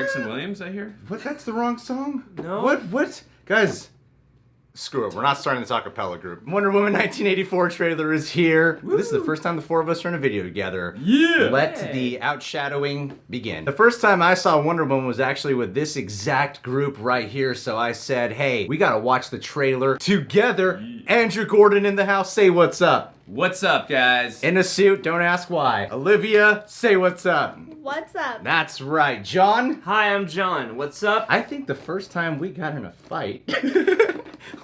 Dixon Williams, I hear? What? That's the wrong song? No. What? Guys, screw it. We're not starting this a cappella group. Wonder Woman 1984 trailer is here. Woo. This is the first time the four of us are in a video together. Yeah! Let the outshadowing begin. The first time I saw Wonder Woman was actually with this exact group right here, so I said, hey, we gotta watch the trailer together. Yeah. Andrew Gordon in the house, say what's up. What's up, guys? In a suit, don't ask why. Olivia, say what's up. What's up? That's right. John? Hi, I'm John. What's up? I think the first time we got in a fight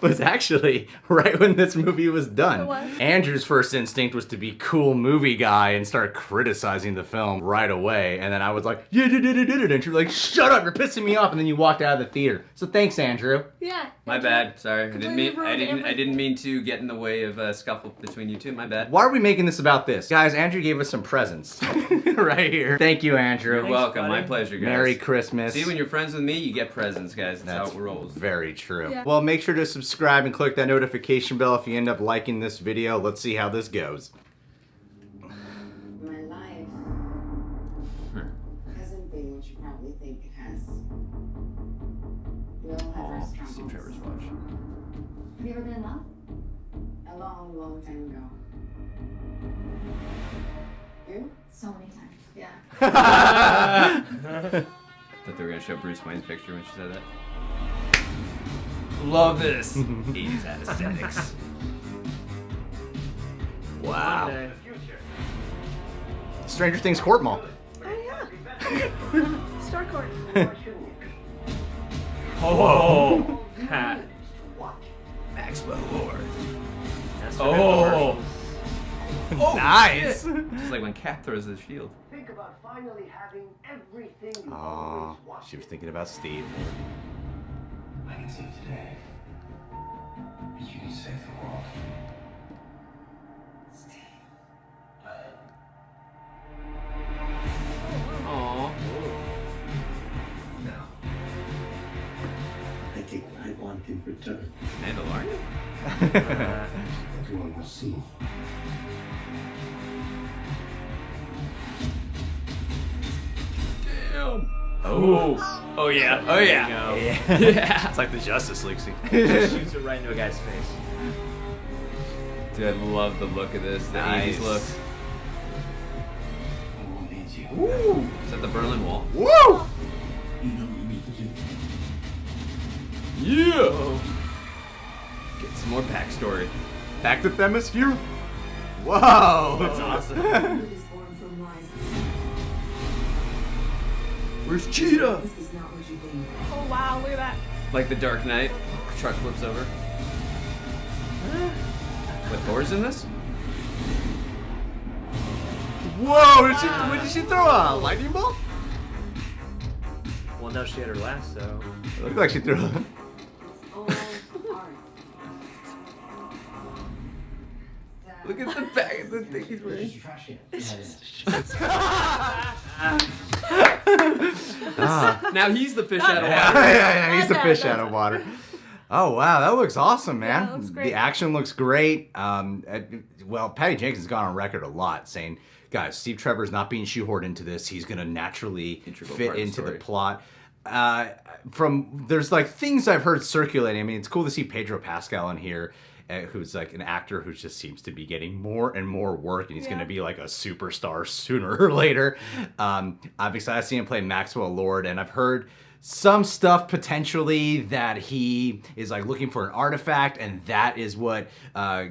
was actually right when this movie was done. It was? Andrew's first instinct was to be cool movie guy and start criticizing the film right away. And then I was like, yeah, and you're like, shut up, you're pissing me off. And then you walked out of the theater. So thanks, Andrew. Yeah. My bad. Sorry. I Completely didn't mean to get in the way of a scuffle between you two. My bad. Why are we making this about this? Guys, Andrew gave us some presents right here. Thank you, Andrew. You're welcome. buddy. My pleasure, guys. Merry Christmas. See, when you're friends with me, you get presents, guys. That's how it rolls. Very true. Yeah. Well, make sure to subscribe and click that notification bell if you end up liking this video. Let's see how this goes. My life hasn't been what you probably think it has. We all have our Steve struggles. Trevor's watch. Have you ever been in love? A long, long time ago. You? So many times. Yeah. Thought they were gonna show Bruce Wayne's picture when she said that. Love this. 80s aesthetics. Wow. Monday. Stranger Things Court Mall. Oh yeah. Star Court. Oh. Ha. Maxwell Lord. That's Oh. Nice. Just like when Cap throws his shield. Think about finally having everything you Aw, always wanted. she was thinking about Steve. I can see today that you can save the world. Aww. Now, I think what I want in return, Mandalorian? everyone will see. Damn. Oh. Oh yeah. Oh yeah. Yeah. It's like the Justice League scene. Shoots it right into a guy's face. Dude, I love the look of this. The Nice. 80s look. I will need you. Ooh. Is that the Berlin Wall? Woo! You know what you need to do. Yeah. Get some more backstory. Back to Themyscira. Whoa! That's awesome. Good is born from rising. Where's Cheetah? This is not what you think. Oh wow, look at that. Like the Dark Knight. Truck flips over. What, Thor's in this? Whoa! What did she throw? A lightning bolt? Well, no, she had her lasso. It looked like she threw. All art. Look at the back of the thing he's wearing. Is your trash can? Now he's the fish out of Yeah, water. yeah, he's the That's fish it, out that's of it. water. Oh wow, that looks awesome, man. Yeah, it looks great. The action looks great. Well, Patty Jenkins has gone on record a lot saying, guys, Steve Trevor's not being shoehorned into this. He's gonna naturally Integral fit part of the into the story. plot. There's like things I've heard circulating. I mean, it's cool to see Pedro Pascal in here, who's like an actor who just seems to be getting more and more work, and he's Yeah. gonna be like a superstar sooner or later. I'm excited to see him play Maxwell Lord, and I've heard some stuff potentially that he is like looking for an artifact, and that is what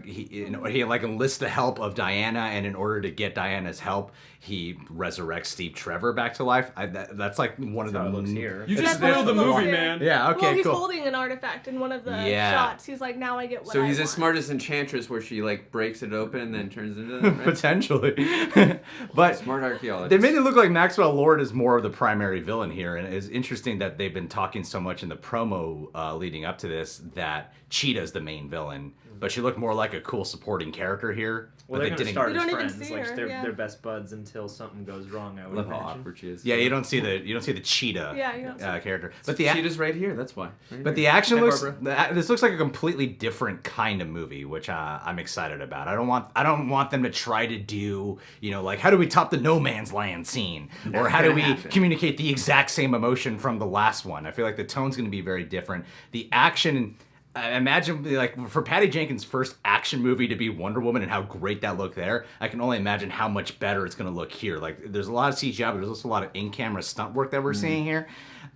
he like enlists the help of Diana, and in order to get Diana's help, he resurrects Steve Trevor back to life. That's like one of the That's how it looks here. You It's- just spoiled the movie, Yeah. man. Yeah. Okay. Well, he's cool. holding an artifact in one of the Yeah. shots. He's like, now I get what So I he's want. as smart as Enchantress, where she like breaks it open and then turns into that, right? Potentially, but Smart archaeologist. they made it look like Maxwell Lord is more of the primary villain here, and it's interesting that they've been talking so much in the promo leading up to this that Cheetah's the main villain, but she looked more like a cool supporting character here. Well, but they're going to start We as don't even friends. see Like her, they're, yeah. they're best buds until something goes wrong. I would Love how imagine. awkward she is. Yeah, you don't see the Cheetah Yeah, you don't see character, but Cheetah's right here. That's why. Right But here. the action Hi, looks. Barbara. This looks like a completely different kind of movie, which I'm excited about. I don't want them to try to do, like how do we top the No Man's Land scene, or how do gonna we happen. communicate the exact same emotion from the last one. I feel like the tone's going to be very different. The action. I imagine, like, for Patty Jenkins' first action movie to be Wonder Woman and how great that looked there, I can only imagine how much better it's going to look here. Like, there's a lot of CGI, but there's also a lot of in-camera stunt work that we're seeing here.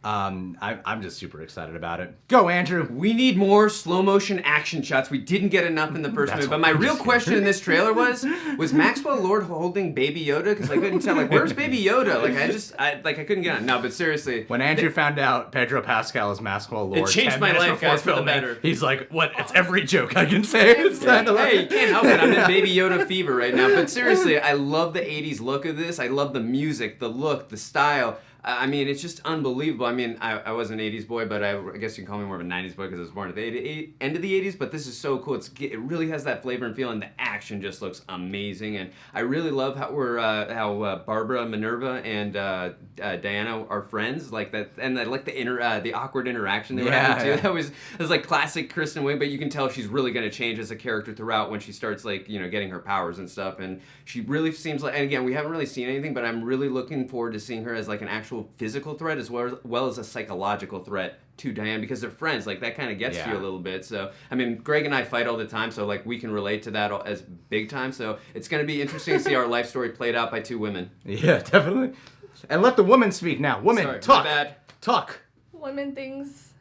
I'm just super excited about it. Go, Andrew! We need more slow motion action shots. We didn't get enough in the first movie. But my real question in this trailer was Maxwell Lord holding Baby Yoda? Because I couldn't tell. Like, where's Baby Yoda? Like, I couldn't get on. No, but seriously. When Andrew found out Pedro Pascal is Maxwell Lord, It changed 10 my minutes life, before guys, for the filming, better. He's like, what? It's every joke I can say. It's kind of like, Hey, you can't help it. I'm in Baby Yoda fever right now. But seriously, I love the 80s look of this. I love the music, the look, the style. I mean, it's just unbelievable. I mean, I was an 80s boy, but I guess you can call me more of a 90s boy because I was born at the end of the 80s, but this is so cool. It really has that flavor and feel, and the action just looks amazing. And I really love how Barbara, Minerva, and Diana are friends, like that, and I like the awkward interaction they were having too. Yeah. It was like classic Kristen Wiig, but you can tell she's really going to change as a character throughout when she starts getting her powers and stuff. And she really seems like, and again, we haven't really seen anything, but I'm really looking forward to seeing her as like an actual physical threat as well as a psychological threat to Diane, because they're friends. Like, that kind of gets to you a little bit. So I mean, Greg and I fight all the time, so like we can relate to that as big time. So it's going to be interesting to see our life story played out by two women. yeah, definitely. And let the woman speak now. Woman, Sorry, talk. my bad. Talk. Women things,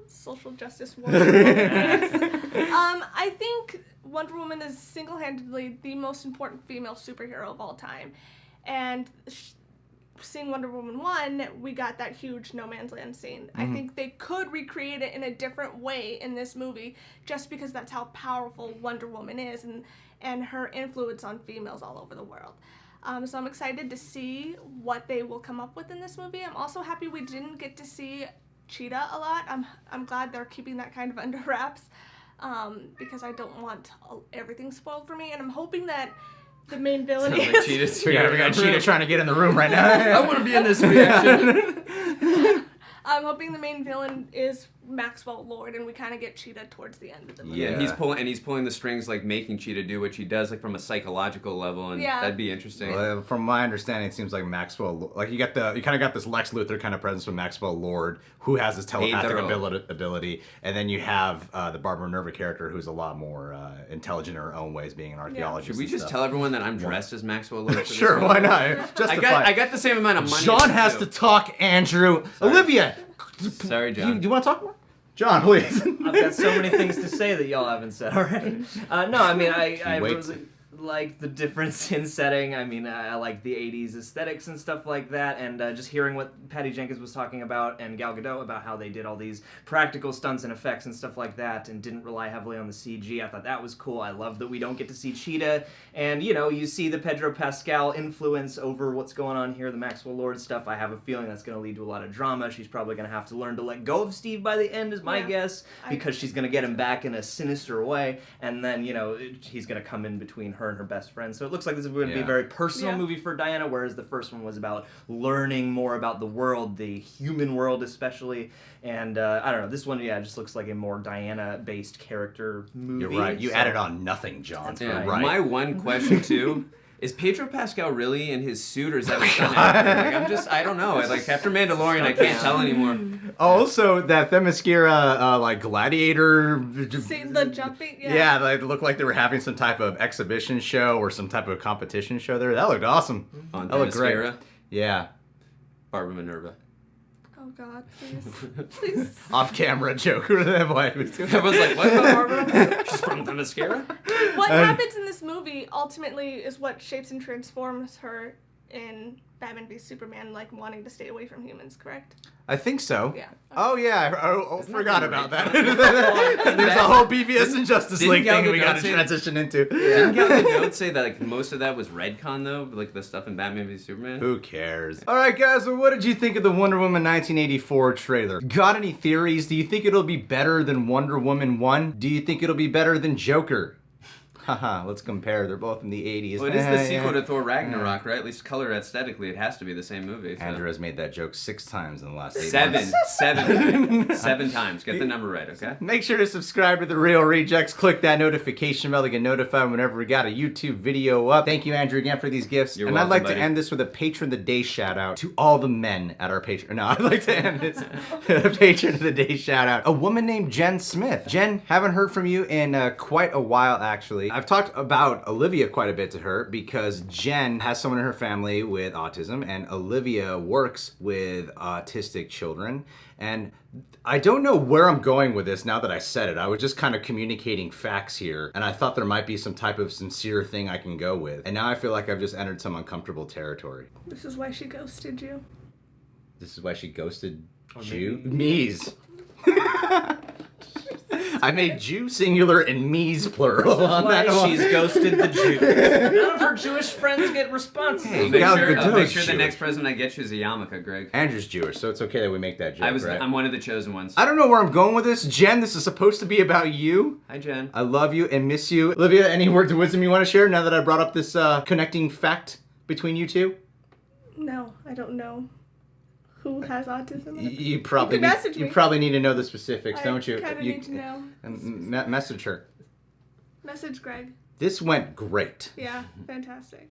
social justice warrior things. I think Wonder Woman is single-handedly the most important female superhero of all time. And seeing Wonder Woman 1, we got that huge No Man's Land scene. I think they could recreate it in a different way in this movie just because that's how powerful Wonder Woman is and her influence on females all over the world. So I'm excited to see what they will come up with in this movie. I'm also happy we didn't get to see Cheetah a lot. I'm glad they're keeping that kind of under wraps because I don't want everything spoiled for me. And I'm hoping that the main villain Sounds like is... Cheetah's We here. got Cheetah trying to get in the room right now. I want to be in this reaction. I'm hoping the main villain is Maxwell Lord, and we kind of get Cheetah towards the end of the movie. Yeah, Yeah. he's pulling the strings, like making Cheetah do what she does, like from a psychological level, and Yeah. that'd be interesting. Well, from my understanding, it seems like Maxwell, like you kind of got this Lex Luthor kind of presence with Maxwell Lord, who has this telepathic Pedro. ability, and then you have the Barbara Minerva character, who's a lot more intelligent in her own ways, being an archaeologist. Should we and just stuff. tell everyone that I'm dressed as Maxwell Lord? for this Sure, one? why not? Justify. I got the same amount of money. John as has you. to talk, Andrew. Sorry. Olivia. Sorry, Do John. you want to talk more? John, please. I've got so many things to say that y'all haven't said already. No, I mean, I Wait. really like the difference in setting. I mean, I like the 80s aesthetics and stuff like that, and just hearing what Patty Jenkins was talking about and Gal Gadot about how they did all these practical stunts and effects and stuff like that and didn't rely heavily on the CG. I thought that was cool. I love that we don't get to see Cheetah, and, you see the Pedro Pascal influence over what's going on here, the Maxwell Lord stuff. I have a feeling that's going to lead to a lot of drama. She's probably going to have to learn to let go of Steve by the end, is my Yeah. guess, because she's going to get him back in a sinister way, and then, he's going to come in between her and her best friend. So it looks like this is going to be a Yeah. very personal Yeah. movie for Diana, whereas the first one was about learning more about the world, the human world especially. And I don't know, this one, just looks like a more Diana-based character movie. You're right. You so- added on nothing, John. That's Yeah, Right. my one question too is Pedro Pascal really in his suit, or is that a stunt actor? Like, I don't know. Like, after Mandalorian, I can't tell anymore. Also, that Themyscira, like gladiator. See the jumping? Yeah, they looked like they were having some type of exhibition show or some type of competition show there. That looked awesome. On That looked great. Themyscira, Yeah. Barbara Minerva. Oh, God. Please. Please. Off-camera joke. Boy. I was like, what about Barbara? She's from Themyscira? What happens in this movie ultimately is what shapes and transforms her in Batman v Superman, like wanting to stay away from humans, correct? I think so. Yeah. Oh yeah, I forgot that about right? that. There's a whole BVS and Justice Didn't League Gal thing we Gadot got to say- transition into. Didn't Gal Gadot say that like most of that was retcon though, like the stuff in Batman v Superman? Who cares? All right, guys. Well, what did you think of the Wonder Woman 1984 trailer? Got any theories? Do you think it'll be better than Wonder Woman 1? Do you think it'll be better than Joker? Haha, let's compare. They're both in the 80s. Well, it is the sequel to Thor Ragnarok, right? At least color aesthetically, it has to be the same movie. So. Andrew has made that joke 6 times in the last 8 Seven. months. 7 times. Get the number right, okay? Make sure to subscribe to The Real Rejects. Click that notification bell to get notified whenever we got a YouTube video up. Thank you, Andrew, again for these gifts. You're and welcome, I'd like buddy. to end this with a Patron of the Day shout out to all the men at our Patreon. No, I'd like to end this with a Patron of the Day shout out. A woman named Jen Smith. Jen, haven't heard from you in quite a while, actually. I've talked about Olivia quite a bit to her because Jen has someone in her family with autism and Olivia works with autistic children. And I don't know where I'm going with this now that I said it. I was just kind of communicating facts here, and I thought there might be some type of sincere thing I can go with. And now I feel like I've just entered some uncomfortable territory. This is why she ghosted you. This is why she ghosted Jew? Me's. I made Jew singular and me's plural on that one. She's ghosted the Jews. None of her Jewish friends get responses. Hey, Make Gal sure, Gadot's make sure the Jewish. next present I get you is a yarmulke, Greg. Andrew's Jewish, so it's okay that we make that joke, right? I'm one of the chosen ones. I don't know where I'm going with this. Jen, this is supposed to be about you. Hi, Jen. I love you and miss you. Olivia, any words of wisdom you want to share now that I brought up this connecting fact between you two? No, I don't know who has autism. You probably You can message me. you probably need to know the specifics, I don't you? kind of need to know. Message her. Message Greg. This went great. Yeah, fantastic.